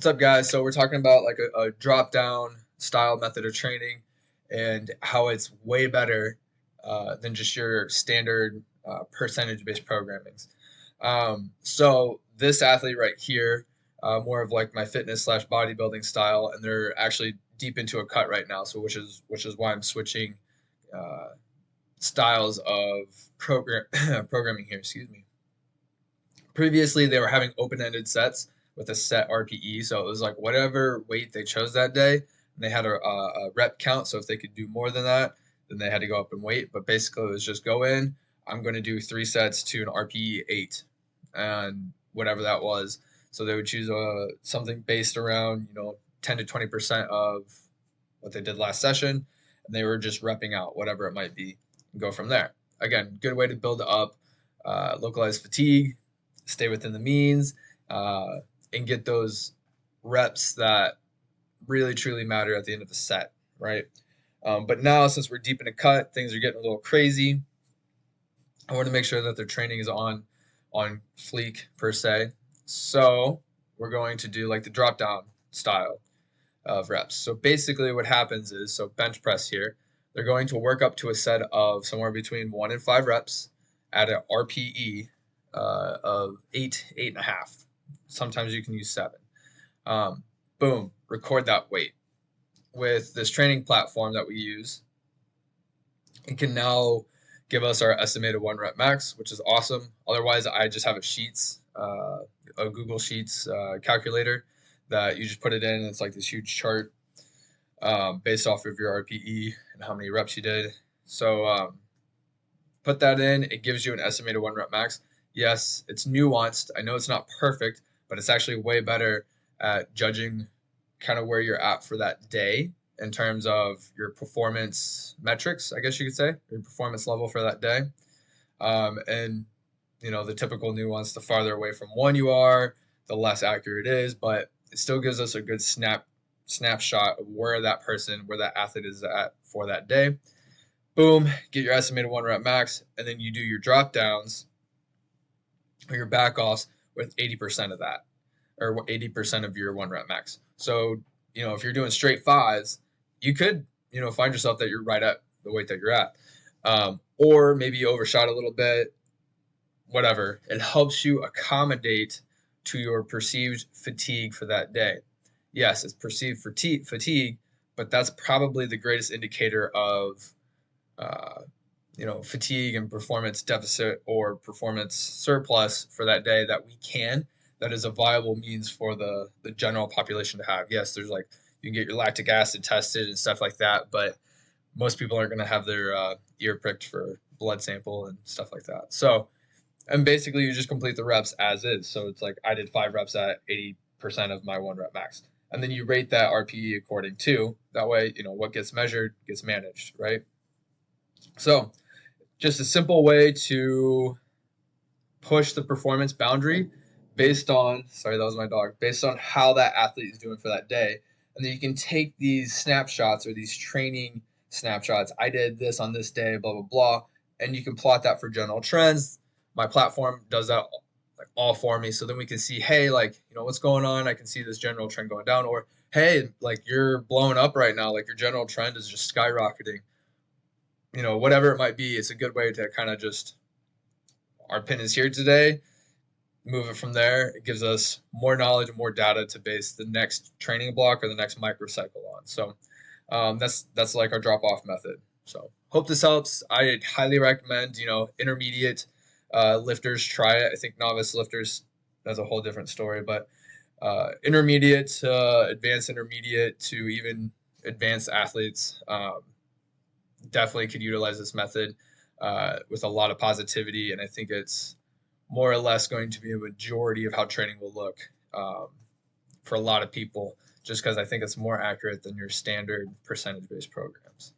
What's up, guys? So we're talking about like a drop-down style method of training and how it's way better than just your standard percentage-based programmings. So this athlete right here, more of like my fitness slash bodybuilding style, and they're actually deep into a cut right now. So which is why I'm switching uh, styles of programming here. Excuse me. Previously, they were having open-ended sets with a set RPE, so it was like whatever weight they chose that day, and they had a rep count. So if they could do more than that, then they had to go up in weight. But basically, it was just go in. I'm going to do 3 sets to an RPE 8, and whatever that was. So they would choose something based around 10 to 20% of what they did last session, and they were just repping out whatever it might be and go from there. Again, good way to build up localized fatigue, stay within the means, and get those reps that really truly matter at the end of the set, right? But now, since we're deep in a cut, things are getting a little crazy. I want to make sure that their training is on fleek per se. So we're going to do like the drop down style of reps. So basically, what happens is, so bench press here, they're going to work up to a set of somewhere between 1 and 5 reps at an RPE of 8, 8.5. Sometimes you can use 7. Boom, record that weight. With this training platform that we use, it can now give us our estimated 1 rep max, which is awesome. Otherwise, I just have a Google Sheets calculator that you just put it in, and it's like this huge chart based off of your RPE and how many reps you did. So put that in. It gives you an estimated 1 rep max. Yes, it's nuanced. I know it's not perfect, but it's actually way better at judging kind of where you're at for that day in terms of your performance metrics, I guess you could say, your performance level for that day. And, the typical nuance, the farther away from 1 you are, the less accurate it is, but it still gives us a good snapshot of where that athlete is at for that day. Boom, get your estimated 1 rep max, and then you do your drop downs or your back offs with 80% of that, or 80% of your 1 rep max. So, if you're doing straight 5s, you could, find yourself that you're right at the weight that you're at. Or maybe you overshot a little bit, whatever. It helps you accommodate to your perceived fatigue for that day. Yes, it's perceived fatigue, but that's probably the greatest indicator of fatigue and performance deficit or performance surplus for that day that is a viable means for the general population to have. Yes, there's like, you can get your lactic acid tested and stuff like that, but most people aren't going to have their ear pricked for blood sample and stuff like that. So, and basically you just complete the reps as is. So it's like I did 5 reps at 80% of my 1 rep max. And then you rate that RPE according to, that way, what gets measured gets managed, right? So just a simple way to push the performance boundary based on, sorry, that was my dog, based on how that athlete is doing for that day. And then you can take these snapshots or these training snapshots. I did this on this day, blah, blah, blah. And you can plot that for general trends. My platform does that all for me. So then we can see, hey, what's going on? I can see this general trend going down. Or, hey, you're blowing up right now. Your general trend is just skyrocketing. Whatever it might be, it's a good way to kind of just, our pin is here today, move it from there. It gives us more knowledge and more data to base the next training block or the next microcycle on. So that's like our drop-off method. So hope this helps. I highly recommend, intermediate lifters try it. I think novice lifters, that's a whole different story, but intermediate, advanced intermediate to even advanced athletes definitely could utilize this method with a lot of positivity, and I think it's more or less going to be a majority of how training will look for a lot of people, just because I think it's more accurate than your standard percentage-based programs.